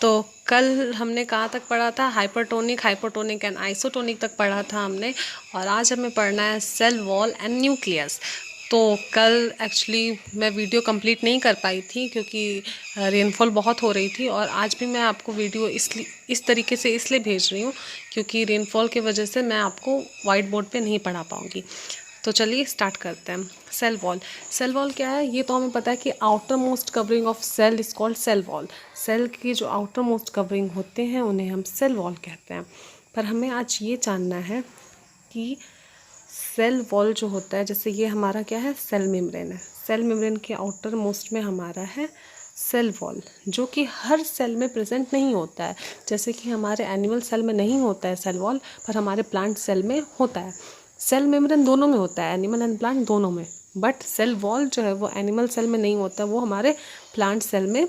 तो कल हमने कहाँ तक पढ़ा था? हाइपरटोनिक एंड आइसोटोनिक तक पढ़ा था हमने। और आज हमें पढ़ना है सेल वॉल एंड न्यूक्लियस। तो कल एक्चुअली मैं वीडियो कंप्लीट नहीं कर पाई थी क्योंकि रेनफॉल बहुत हो रही थी। और आज भी मैं आपको वीडियो इस तरीके से इसलिए भेज रही हूँ क्योंकि रेनफॉल की वजह से मैं आपको वाइट बोर्ड पे नहीं पढ़ा पाऊँगी। तो चलिए स्टार्ट करते हैं। सेल वॉल क्या है? ये तो हमें पता है कि outermost covering of cell is called cell wall. Cell की जो आउटर मोस्ट कवरिंग होते हैं उन्हें हम सेल वॉल कहते हैं। पर हमें आज ये जानना है कि सेल वॉल जो होता है, जैसे ये हमारा क्या है, सेल मेम्ब्रेन है। सेल मेम्ब्रेन के आउटर मोस्ट में हमारा है सेल वॉल, जो कि हर सेल में प्रेजेंट नहीं होता है। जैसे कि हमारे एनिमल सेल में नहीं होता है सेल वॉल, पर हमारे प्लांट सेल में होता है। सेल मेम्ब्रेन दोनों में होता है, एनिमल एंड प्लांट दोनों में। बट सेल वॉल जो है वो एनिमल सेल में नहीं होता, वो हमारे प्लांट सेल में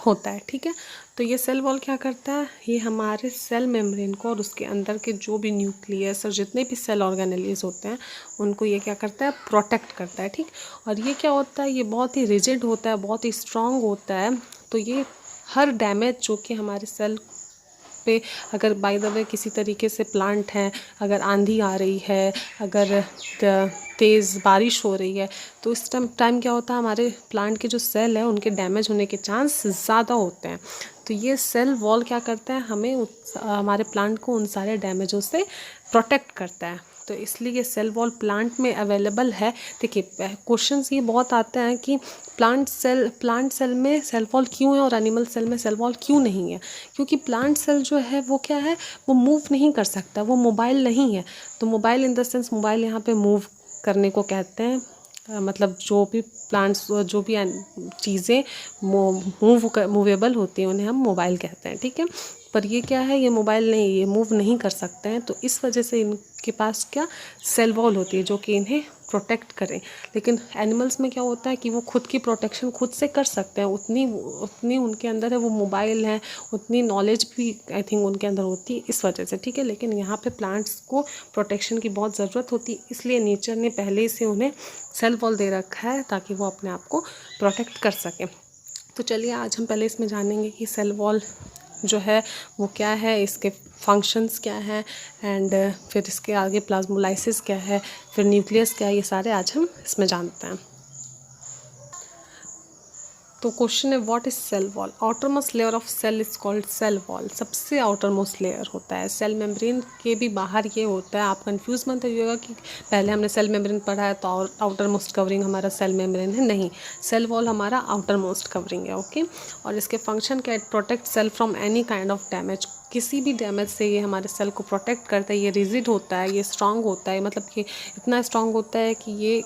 होता है। ठीक है, तो ये सेल वॉल क्या करता है? ये हमारे सेल मेम्ब्रेन को और उसके अंदर के जो भी न्यूक्लियस और जितने भी सेल ऑर्गेनेलीज होते हैं उनको ये क्या करता है? प्रोटेक्ट करता है। ठीक, और ये क्या होता है? ये बहुत ही रिजिड होता है, बहुत ही स्ट्रांग होता है। तो ये हर डैमेज जो कि हमारे सेल पे, अगर बाय द वे किसी तरीके से प्लांट हैं, अगर आंधी आ रही है, अगर तेज़ बारिश हो रही है, तो इस टाइम क्या होता है? हमारे प्लांट के जो सेल है उनके डैमेज होने के चांस ज़्यादा होते हैं। तो ये सेल वॉल क्या करता है? हमें हमारे प्लांट को उन सारे डैमेजों से प्रोटेक्ट करता है। तो इसलिए ये सेल वॉल प्लांट में अवेलेबल है। देखिए, क्वेश्चंस ये बहुत आते हैं कि प्लांट सेल में सेल वॉल क्यों है और एनिमल सेल में सेल वॉल क्यों नहीं है। क्योंकि प्लांट सेल जो है वो क्या है, वो मूव नहीं कर सकता, वो मोबाइल नहीं है। तो mobile in the sense, mobile यहाँ पे मूव करने को कहते हैं। मतलब जो भी प्लांट्स, जो भी चीज़ें मूवेबल होती हैं उन्हें हम मोबाइल कहते हैं। ठीक है, पर ये क्या है? ये मोबाइल नहीं, ये मूव नहीं कर सकते हैं। तो इस वजह से इनके पास क्या, सेल वॉल होती है जो कि इन्हें प्रोटेक्ट करें। लेकिन एनिमल्स में क्या होता है कि वो खुद की प्रोटेक्शन खुद से कर सकते हैं, उतनी उनके अंदर है, वो मोबाइल है, उतनी नॉलेज भी आई थिंक उनके अंदर होती है, इस वजह से। ठीक है, लेकिन यहाँ पे प्लांट्स को प्रोटेक्शन की बहुत ज़रूरत होती है, इसलिए नेचर ने पहले से उन्हें सेल वॉल दे रखा है ताकि वो अपने आप को प्रोटेक्ट कर सकें। तो चलिए आज हम पहले इसमें जानेंगे कि सेल वॉल जो है वो क्या है, इसके फंक्शंस क्या हैं, एंड फिर इसके आगे प्लाज्मोलाइसिस क्या है, फिर न्यूक्लियस क्या है, ये सारे आज हम इसमें जानते हैं। तो क्वेश्चन है, what is cell wall? Outermost layer of cell is called cell wall. सबसे आउटर मोस्ट लेयर होता है सेल मेम्ब्रेन के भी बाहर ये होता है। आप कंफ्यूज मत होइएगा कि पहले हमने सेल मेम्ब्रेन पढ़ा है तो आउटर मोस्ट कवरिंग हमारा सेल मेम्ब्रेन है। नहीं, सेल वॉल हमारा आउटर मोस्ट कवरिंग है। ओके, और इसके फंक्शन क्या है? Protect cell from any kind of damage. किसी भी डैमेज से ये हमारे सेल को प्रोटेक्ट करता है। ये रिजिड होता है, ये स्ट्रांग होता है, मतलब कि इतना स्ट्रांग होता है कि ये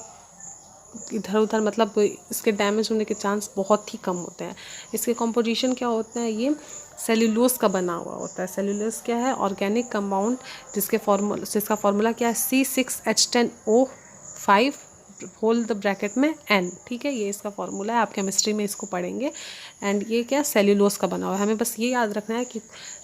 इधर उधर, मतलब इसके डैमेज होने के चांस बहुत ही कम होते हैं। इसके कंपोजिशन क्या होता है? ये सेल्यूलोज का बना हुआ होता है। सेल्यूलोज क्या है? ऑर्गेनिक कंपाउंड जिसका फार्मूला क्या है? C6H10O5 होल द ब्रैकेट में N। ठीक है, ये इसका फार्मूला है, आप केमिस्ट्री में इसको पढ़ेंगे। एंड ये क्या, सेल्यूलोज का बना हुआ है। हमें बस ये याद रखना है कि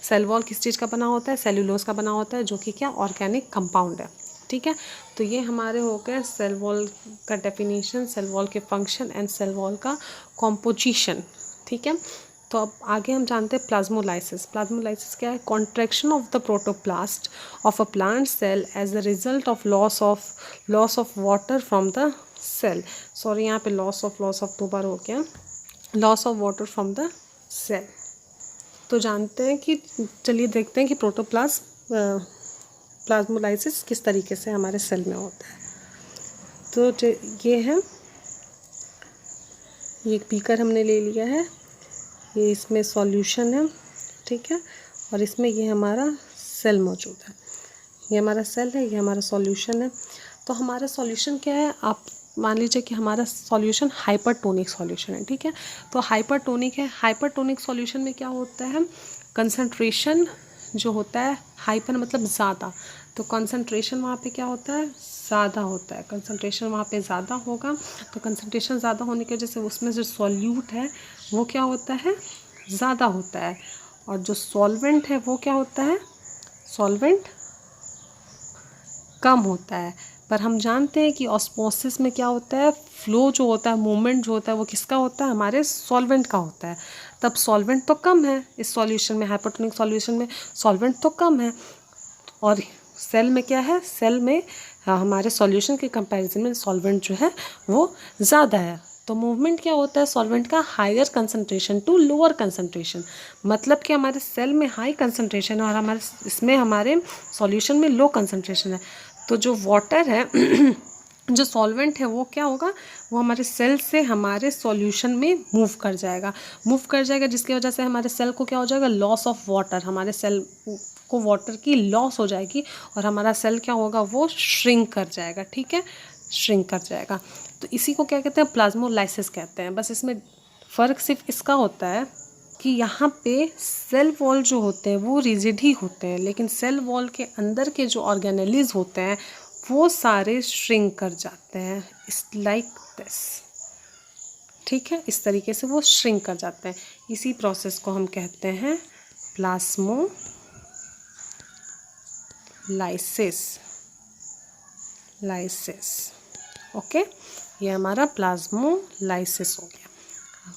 सेल वॉल किस चीज़ का बना होता है? सेल्यूलोज का बना होता है, जो कि क्या, ऑर्गेनिक कंपाउंड है। ठीक है, तो ये हमारे हो गए सेल वॉल का डेफिनेशन, सेल वॉल के फंक्शन एंड सेल वॉल का कॉम्पोजिशन। ठीक है, तो अब आगे हम जानते हैं प्लाज्मोलाइसिस। प्लाज्मोलाइसिस क्या है? Contraction of the protoplast of a plant cell as a result of loss of water from the cell. Sorry, यहाँ पे लॉस ऑफ दो बार हो गया। Loss of water from the cell. तो जानते हैं कि, चलिए देखते हैं कि प्लाज्मोलाइसिस किस तरीके से हमारे सेल में होता है। तो ये है, ये एक बीकर हमने ले लिया है, ये इसमें सॉल्यूशन है। ठीक है, और इसमें ये हमारा सेल मौजूद है। ये हमारा सेल है, ये हमारा सॉल्यूशन है। तो हमारा सॉल्यूशन क्या है? आप मान लीजिए कि हमारा सॉल्यूशन हाइपरटोनिक सॉल्यूशन है। ठीक है, तो हाइपरटोनिक है। हाइपरटोनिक सॉल्यूशन में क्या होता है? कंसंट्रेशन जो होता है, हाइपर मतलब ज़्यादा, तो कंसंट्रेशन वहाँ पे क्या होता है? ज़्यादा होता है। कंसंट्रेशन वहाँ पे ज़्यादा होगा, तो कंसंट्रेशन ज़्यादा होने की वजह से उसमें जो सॉल्यूट है वो क्या होता है? ज़्यादा होता है। और जो सॉल्वेंट है वो क्या होता है? सॉल्वेंट कम होता है। पर हम जानते हैं कि ऑस्मोसिस में क्या होता है, फ्लो जो होता है, मूवमेंट जो होता है वो किसका होता है, हमारे सॉल्वेंट का होता है। तब सॉल्वेंट तो कम है इस सॉल्यूशन में, हाइपोटोनिक सॉल्यूशन में सॉल्वेंट तो कम है, और सेल में क्या है, सेल में हमारे सॉल्यूशन के कंपैरिजन में सॉल्वेंट जो है वो ज़्यादा है। तो मूवमेंट क्या होता है सॉल्वेंट का, higher concentration to lower concentration, मतलब कि हमारे सेल में हाई कंसंट्रेशन है और हमारे इसमें हमारे सॉल्यूशन में लो कंसंट्रेशन है। तो जो वाटर है जो सॉल्वेंट है वो क्या होगा, वो हमारे सेल से हमारे सॉल्यूशन में मूव कर जाएगा, जिसकी वजह से हमारे सेल को क्या हो जाएगा, लॉस ऑफ वाटर, हमारे सेल को वाटर की लॉस हो जाएगी और हमारा सेल क्या होगा, वो श्रिंक कर जाएगा। ठीक है, श्रिंक कर जाएगा। तो इसी को क्या कहते हैं, प्लाज्मोलाइसिस कहते हैं। बस इसमें फ़र्क सिर्फ इसका होता है कि यहाँ पे सेल वॉल जो होते हैं वो रिजिड ही होते हैं, लेकिन सेल वॉल के अंदर के जो ऑर्गेनेलीज होते हैं वो सारे श्रिंक कर जाते हैं, इस लाइक दिस। ठीक है, इस तरीके से वो श्रिंक कर जाते हैं। इसी प्रोसेस को हम कहते हैं प्लाज्मोलाइसिस। ओके, ये हमारा प्लाज्मोलाइसिस हो गया।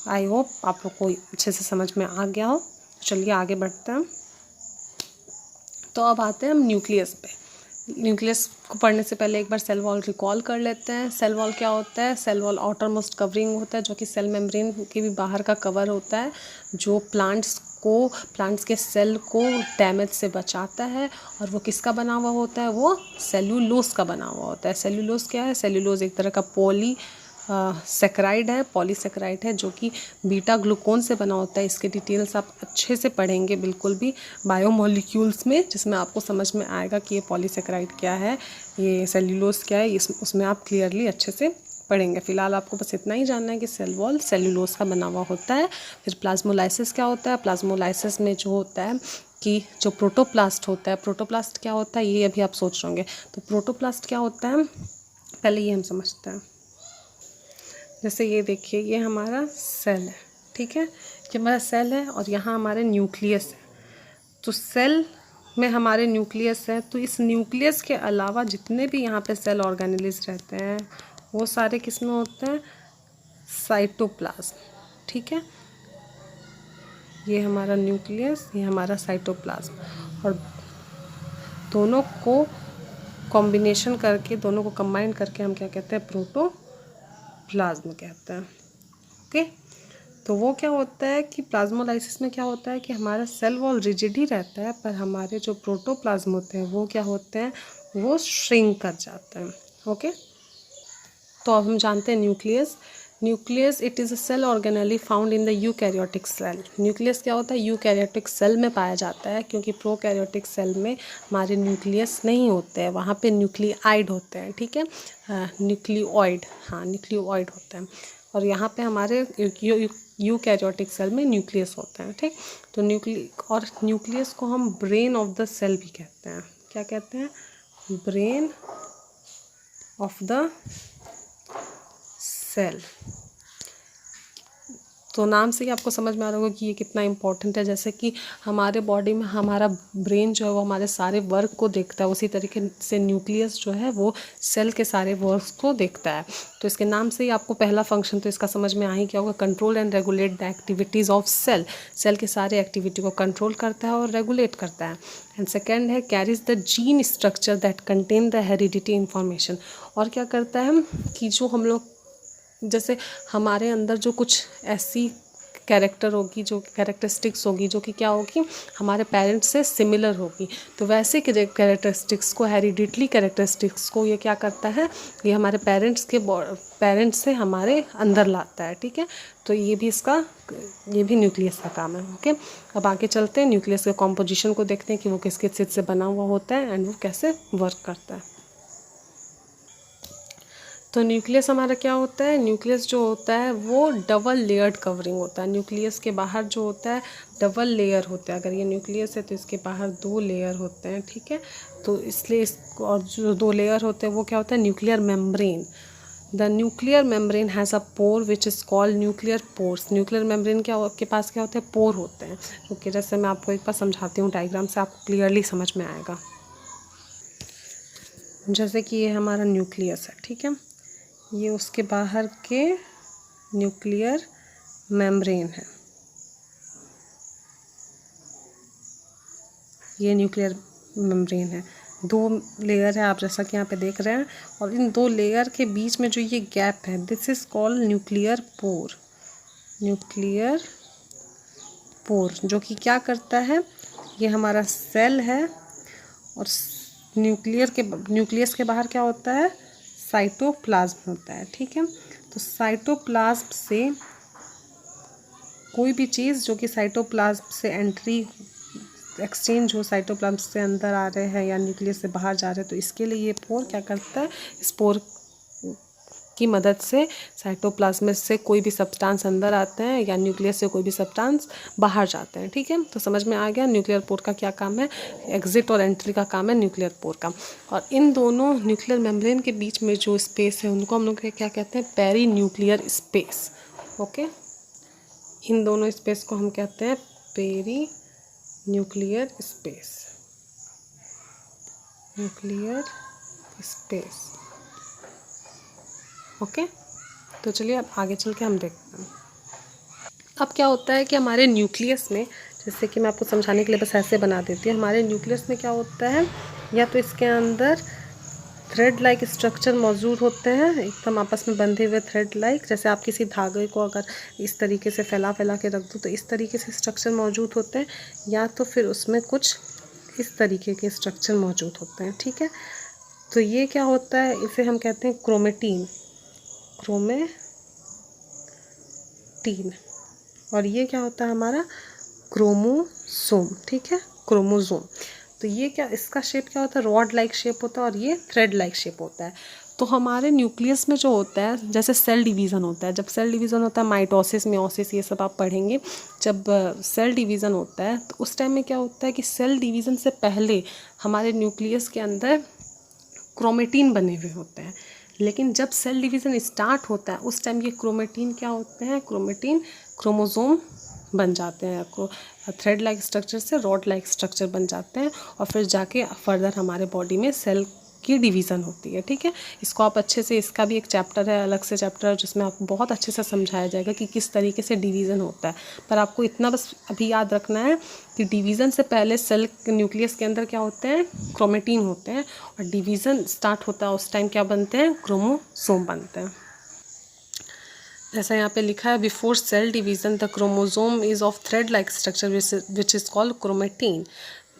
आई होप आप लोग को अच्छे से समझ में आ गया हो। चलिए आगे बढ़ते हैं। तो अब आते हैं हम न्यूक्लियस पे। न्यूक्लियस को पढ़ने से पहले एक बार सेल वॉल रिकॉल कर लेते हैं। सेल वॉल क्या होता है, cell wall outermost covering होता है, जो कि सेल मेम्ब्रेन के भी बाहर का कवर होता है, जो प्लांट्स के सेल को डैमेज से बचाता है। और वो किसका बना हुआ होता है, वो सेल्यूलोज का बना हुआ होता है। सेल्यूलोज क्या है, सेल्यूलोज एक तरह का पॉलीसेकेराइड है, जो कि बीटा ग्लूकोन से बना होता है। इसके डिटेल्स आप अच्छे से पढ़ेंगे बिल्कुल भी बायोमोलिक्यूल्स में, जिसमें आपको समझ में आएगा कि ये पॉलीसेकेराइड क्या है, ये सेल्यूलोज क्या है, उसमें आप क्लियरली अच्छे से पढ़ेंगे। फिलहाल आपको बस इतना ही जानना है कि सेल वॉल सेल्यूलोज का बना हुआ होता है। फिर प्लाज्मोलाइसिस क्या होता है, प्लाज्मोलाइसिस में जो होता है कि जो प्रोटोप्लास्ट होता है, प्रोटोप्लास्ट क्या होता है ये अभी आप सोच रहे होंगे। तो प्रोटोप्लास्ट क्या होता है, पहले ये हम समझते हैं। जैसे ये देखिए, ये हमारा सेल है, ठीक है, ये हमारा सेल है और यहाँ हमारे न्यूक्लियस है। तो सेल में हमारे न्यूक्लियस है, तो इस न्यूक्लियस के अलावा जितने भी यहाँ पे सेल ऑर्गेनेलिज रहते हैं वो सारे किस में होते हैं, साइटोप्लाज्म। ठीक है, ये हमारा न्यूक्लियस, ये हमारा साइटोप्लाज्म, और दोनों को कॉम्बिनेशन करके, दोनों को कंबाइन करके हम क्या कहते हैं, प्रोटोप्लाज्म कहते हैं। ओके, तो वो क्या होता है कि प्लाज्मोलाइसिस में क्या होता है कि हमारा सेल वॉल रिजिड ही रहता है, पर हमारे जो प्रोटोप्लाज्म होते हैं वो क्या होते हैं, वो श्रिंक कर जाते हैं। ओके, तो अब हम जानते हैं nucleus it is a cell organelle found in the eukaryotic cell. Nucleus क्या होता है, यूकैरियोटिक सेल में पाया जाता है, क्योंकि प्रोकैरियोटिक सेल में हमारे न्यूक्लियस नहीं होते हैं, वहाँ पे न्यूक्लियाइड होते हैं। ठीक है, न्यूक्लियोइड होते हैं, और यहाँ पे हमारे यूकैरियोटिक सेल में न्यूक्लियस होते हैं। ठीक, तो न्यूक्लियस को हम ब्रेन ऑफ द सेल भी कहते हैं। क्या कहते हैं, ब्रेन ऑफ द सेल। तो नाम से ही आपको समझ में आ रहा होगा कि ये कितना इम्पोर्टेंट है। जैसे कि हमारे बॉडी में हमारा ब्रेन जो है वो हमारे सारे वर्क को देखता है, उसी तरीके से न्यूक्लियस जो है वो सेल के सारे वर्क्स को देखता है। तो इसके नाम से ही आपको पहला फंक्शन तो इसका समझ में आ ही गया होगा, control and regulate the activities of cell. Cell के सारे एक्टिविटी को कंट्रोल करता है और रेगुलेट करता है। एंड सेकेंड है carries the gene structure that contain the heredity information. और क्या करता है कि जो हम लोग, जैसे हमारे अंदर जो कुछ ऐसी कैरेक्टर होगी, जो कैरेक्टरिस्टिक्स होगी, जो कि क्या होगी, हमारे पेरेंट्स से सिमिलर होगी, तो वैसे कैरेक्टरिस्टिक्स को, हेरिडिटरी कैरेक्टरिस्टिक्स को ये क्या करता है, ये हमारे पेरेंट्स से हमारे अंदर लाता है। ठीक है, तो ये भी न्यूक्लियस का काम है। ओके, अब आगे चलते हैं, न्यूक्लियस के कॉम्पोजिशन को देखते हैं कि वो किस किस चीज़ से बना हुआ होता है एंड वो कैसे वर्क करता है। तो न्यूक्लियस हमारा क्या होता है, न्यूक्लियस जो होता है वो डबल लेयर्ड कवरिंग होता है। न्यूक्लियस के बाहर जो होता है डबल लेयर होता है। अगर ये न्यूक्लियस है तो इसके बाहर 2 लेयर होते हैं। ठीक है, तो इसलिए और जो 2 लेयर होते हैं वो क्या होता है, nuclear membrane. The nuclear membrane has a pore which is called nuclear pores. Nuclear membrane के पास क्या होते हैं, पोर होते हैं। ओके, जैसे मैं आपको एक बार समझाती हूँ डायग्राम से, आपको क्लियरली समझ में आएगा। जैसे कि ये हमारा न्यूक्लियस है, ठीक है, ये उसके बाहर के न्यूक्लियर मेम्ब्रेन है, ये न्यूक्लियर मेम्ब्रेन है। 2 लेयर है आप जैसा कि यहाँ पे देख रहे हैं, और इन 2 लेयर के बीच में जो ये गैप है, this is called nuclear pore. Nuclear pore जो कि क्या करता है, ये हमारा सेल है, और न्यूक्लियस के बाहर क्या होता है, साइटोप्लाज्म होता है, ठीक है। तो साइटोप्लाज्म से कोई भी चीज़ जो कि साइटोप्लाज्म से एक्सचेंज हो, साइटोप्लाज्म से अंदर आ रहे हैं या न्यूक्लियस से बाहर जा रहे हैं, तो इसके लिए ये पोर क्या करता है, इस पोर की मदद से साइटोप्लाज्म से कोई भी सब्सटेंस अंदर आते हैं या न्यूक्लियस से कोई भी सब्सटेंस बाहर जाते हैं, ठीक है। तो समझ में आ गया न्यूक्लियर पोर का क्या काम है, एग्जिट और एंट्री का काम है न्यूक्लियर पोर का। और इन दोनों न्यूक्लियर मेम्ब्रेन के बीच में जो स्पेस है उनको हम लोग क्या कहते हैं, पेरी न्यूक्लियर स्पेस। ओके, इन दोनों स्पेस को हम कहते हैं perinuclear space, nuclear space. Okay, तो चलिए अब आगे चल के हम देखते हैं। अब क्या होता है कि हमारे न्यूक्लियस में, जैसे कि मैं आपको समझाने के लिए बस ऐसे बना देती हूँ, हमारे न्यूक्लियस में क्या होता है, या तो इसके अंदर थ्रेड लाइक स्ट्रक्चर मौजूद होते हैं, एकदम आपस में बंधे हुए थ्रेड लाइक, जैसे आप किसी धागे को अगर इस तरीके से फैला के रख दो तो इस तरीके से स्ट्रक्चर मौजूद होते हैं, या तो फिर उसमें कुछ इस तरीके के स्ट्रक्चर मौजूद होते हैं, ठीक है। तो ये क्या होता है, इसे हम कहते हैं क्रोमेटीन, और ये क्या होता है हमारा क्रोमोसोम, ठीक है, क्रोमोसोम। तो ये क्या, इसका शेप क्या होता है, रॉड लाइक शेप होता है, और ये थ्रेड लाइक शेप होता है। तो हमारे न्यूक्लियस में जो होता है, जैसे सेल डिवीज़न होता है, जब सेल डिवीज़न होता है, माइटोसिस, मियोसिस, ये सब आप पढ़ेंगे। जब सेल डिवीज़न होता है तो उस टाइम में क्या होता है कि सेल डिवीज़न से पहले हमारे न्यूक्लियस के अंदर क्रोमेटीन बने हुए होते हैं, लेकिन जब सेल डिवीज़न स्टार्ट होता है उस टाइम ये क्रोमेटीन क्या होते हैं, क्रोमेटीन क्रोमोसोम बन जाते हैं, थ्रेड लाइक स्ट्रक्चर से रॉड लाइक स्ट्रक्चर बन जाते हैं, और फिर जाके फर्दर हमारे बॉडी में सेल की डिवीज़न होती है, ठीक है। इसको आप अच्छे से, इसका भी एक चैप्टर है, अलग से चैप्टर है, जिसमें आपको बहुत अच्छे से समझाया जाएगा कि किस तरीके से डिवीज़न होता है। पर आपको इतना बस अभी याद रखना है कि डिवीज़न से पहले सेल न्यूक्लियस के अंदर क्या होते हैं, क्रोमेटीन होते हैं, और डिवीज़न स्टार्ट होता है उस टाइम क्या बनते हैं, क्रोमोसोम बनते हैं। जैसा यहाँ पे लिखा है, before cell division the chromosome is of thread like structure which is called chromatin.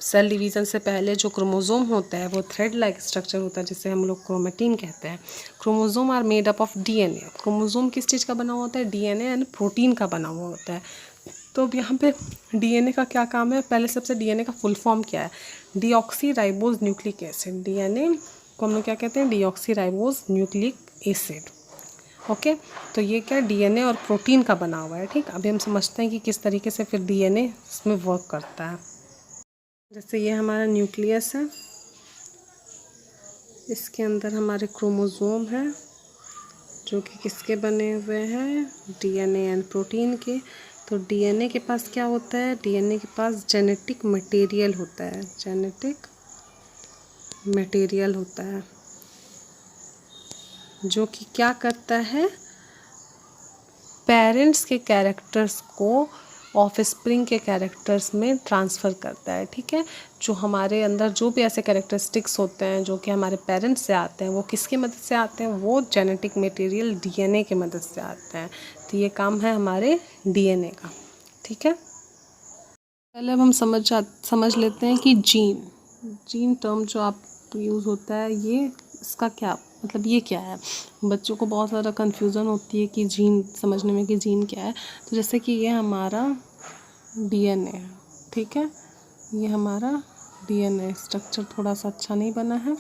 Cell division से पहले जो क्रोमोसोम होता है वो थ्रेड लाइक स्ट्रक्चर होता है, जिसे हम लोग क्रोमेटीन कहते हैं। Chromosome are made up of DNA. Chromosome किस चीज़ का बना हुआ होता है, डीएनए एंड प्रोटीन का बना हुआ होता है। तो अब यहाँ पे डीएनए का क्या काम है, पहले सबसे डीएनए का फुल फॉर्म क्या है, deoxy ribose nucleic acid. DNA को हम लोग क्या कहते हैं, deoxy ribose nucleic acid. Okay, तो ये क्या डीएनए और प्रोटीन का बना हुआ है, ठीक। अभी हम समझते हैं कि किस तरीके से फिर डीएनए इसमें वर्क करता है। जैसे ये हमारा न्यूक्लियस है, इसके अंदर हमारे क्रोमोसोम है जो कि किसके बने हुए हैं, डीएनए एंड प्रोटीन के। तो डीएनए के पास क्या होता है, डीएनए के पास जेनेटिक मटेरियल होता है, जेनेटिक मटेरियल होता है, जो कि क्या करता है, पेरेंट्स के कैरेक्टर्स को ऑफस्प्रिंग के कैरेक्टर्स में ट्रांसफ़र करता है, ठीक है। जो हमारे अंदर जो भी ऐसे कैरेक्टरिस्टिक्स होते हैं जो कि हमारे पेरेंट्स से आते हैं, वो किसकी मदद से आते हैं, वो जेनेटिक मटेरियल डीएनए की मदद से आते हैं। तो ये काम है हमारे डीएनए का, ठीक है। पहले अब हम समझ लेते हैं कि जीन टर्म जो आप यूज़ होता है, ये इसका क्या मतलब, ये क्या है। बच्चों को बहुत ज़्यादा कन्फ्यूज़न होती है कि जीन समझने में कि जीन क्या है। तो जैसे कि ये हमारा डीएनए है, ठीक है, ये हमारा डीएनए स्ट्रक्चर थोड़ा सा अच्छा नहीं बना है,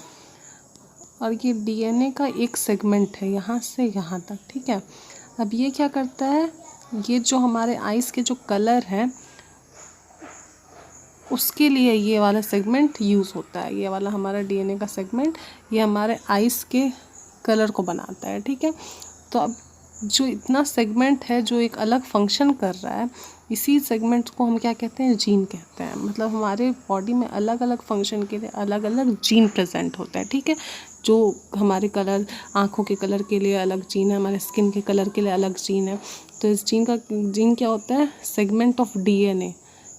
और ये डीएनए का एक सेगमेंट है यहाँ से यहाँ तक, ठीक है। अब ये क्या करता है, ये जो हमारे आइज़ के जो कलर है उसके लिए ये वाला सेगमेंट यूज़ होता है, ये वाला हमारा डीएनए का सेगमेंट, ये हमारे आइज़ के कलर को बनाता है, ठीक है। तो अब जो इतना सेगमेंट है जो एक अलग फंक्शन कर रहा है, इसी सेगमेंट को हम क्या कहते हैं, जीन कहते हैं। मतलब हमारे बॉडी में अलग अलग फंक्शन के लिए अलग अलग जीन प्रेजेंट होता है, ठीक है। जो हमारे कलर, आँखों के कलर के लिए अलग जीन है, हमारे स्किन के कलर के लिए अलग जीन है। तो इस जीन क्या होता है, सेगमेंट ऑफ डीएनए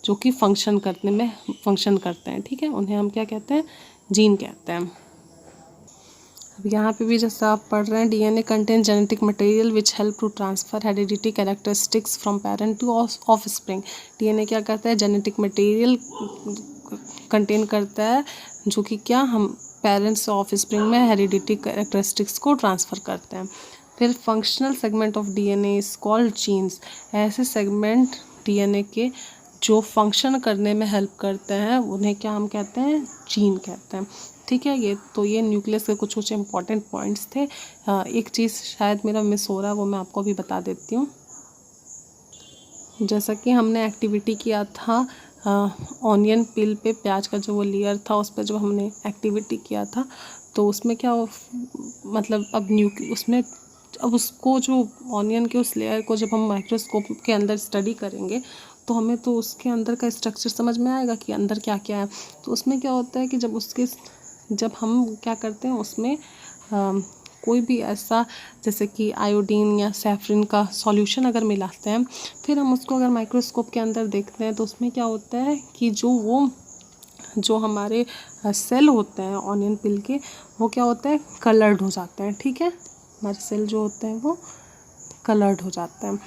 जो कि फंक्शन करते हैं, ठीक है। उन्हें हम क्या कहते हैं, जीन कहते हैं। अब यहाँ पे भी जैसा आप पढ़ रहे हैं, DNA contain genetic material which help to transfer heredity characteristics from parent to offspring. DNA क्या करता है, जेनेटिक मटेरियल कंटेन करता है जो कि क्या, हम पेरेंट्स से ऑफस्प्रिंग में हेरिडिटी कैरेक्टरिस्टिक्स को ट्रांसफ़र करते हैं। फिर functional segment of DNA is called jeans. ऐसे सेगमेंट डीएनए के जो फंक्शन करने में हेल्प करते हैं उन्हें क्या हम कहते हैं, जीन कहते हैं, ठीक है। ये न्यूक्लियस के कुछ इंपॉर्टेंट पॉइंट्स थे। एक चीज़ शायद मेरा मिस हो रहा है, वो मैं आपको भी बता देती हूँ। जैसा कि हमने एक्टिविटी किया था ऑनियन पील पे, प्याज का जो वो लेयर था उस पर जो हमने एक्टिविटी किया था, तो उसमें क्या मतलब अब उसको जो ऑनियन के उस लेयर को जब हम माइक्रोस्कोप के अंदर स्टडी करेंगे तो हमें तो उसके अंदर का स्ट्रक्चर समझ में आएगा कि अंदर क्या क्या है। तो उसमें क्या होता है कि जब हम क्या करते हैं उसमें कोई भी ऐसा, जैसे कि आयोडीन या सैफरिन का सॉल्यूशन अगर मिलाते हैं, फिर हम उसको अगर माइक्रोस्कोप के अंदर देखते हैं तो उसमें क्या होता है कि जो हमारे सेल होते हैं ऑनियन पिल के, वो क्या होते हैं, कलर्ड हो जाते हैं, ठीक है। हमारे सेल जो होते हैं वो कलर्ड हो जाते हैं।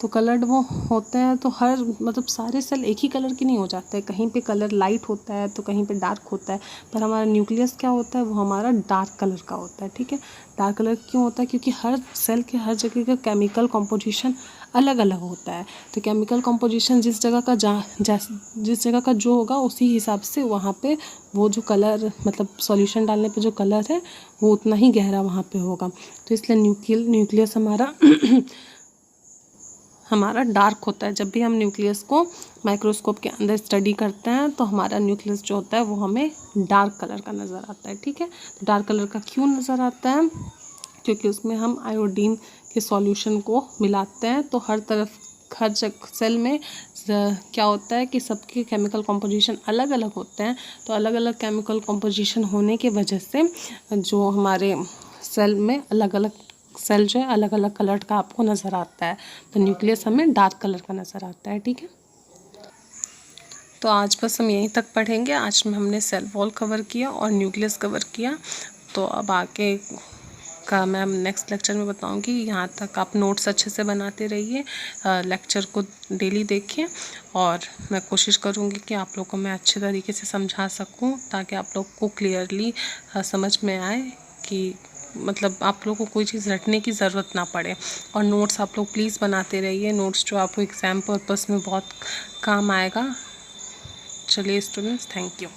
तो कलर्ड वो होते हैं तो मतलब सारे सेल एक ही कलर के नहीं हो जाते, कहीं पे कलर लाइट होता है तो कहीं पे डार्क होता है। पर हमारा न्यूक्लियस क्या होता है, वो हमारा डार्क कलर का होता है, ठीक है। डार्क कलर क्यों होता है, क्योंकि हर सेल के हर जगह का केमिकल कॉम्पोजिशन अलग अलग होता है। तो केमिकल कॉम्पोजिशन जिस जगह का जो होगा उसी हिसाब से वहाँ पे वो जो कलर, मतलब सॉल्यूशन डालने पे जो कलर है वो उतना ही गहरा वहाँ पे होगा। तो इसलिए न्यूक्लियस हमारा डार्क होता है। जब भी हम न्यूक्लियस को माइक्रोस्कोप के अंदर स्टडी करते हैं तो हमारा न्यूक्लियस जो होता है वो हमें डार्क कलर का नज़र आता है, ठीक है। तो डार्क कलर का क्यों नज़र आता है, क्योंकि उसमें हम आयोडीन के सॉल्यूशन को मिलाते हैं। तो हर सेल में क्या होता है कि सबके केमिकल कॉम्पोजिशन अलग अलग होते हैं। तो अलग अलग केमिकल कॉम्पोजिशन होने की वजह से जो हमारे सेल में सेल जो है अलग अलग कलर का आपको नज़र आता है। तो न्यूक्लियस हमें डार्क कलर का नज़र आता है, ठीक है। तो आज बस हम यहीं तक पढ़ेंगे। आज में हमने सेल वॉल कवर किया और न्यूक्लियस कवर किया। तो अब आगे का मैं नेक्स्ट लेक्चर में बताऊंगी। यहाँ तक आप नोट्स अच्छे से बनाते रहिए, लेक्चर को डेली देखिए, और मैं कोशिश करूँगी कि आप लोग को मैं अच्छे तरीके से समझा सकूँ ताकि आप लोग को क्लियरली समझ में आए कि मतलब आप लोगों को कोई चीज़ रटने की ज़रूरत ना पड़े। और नोट्स आप लोग प्लीज़ बनाते रहिए, नोट्स जो आपको एग्ज़ाम पर्पस में बहुत काम आएगा। चलिए स्टूडेंट्स, थैंक यू।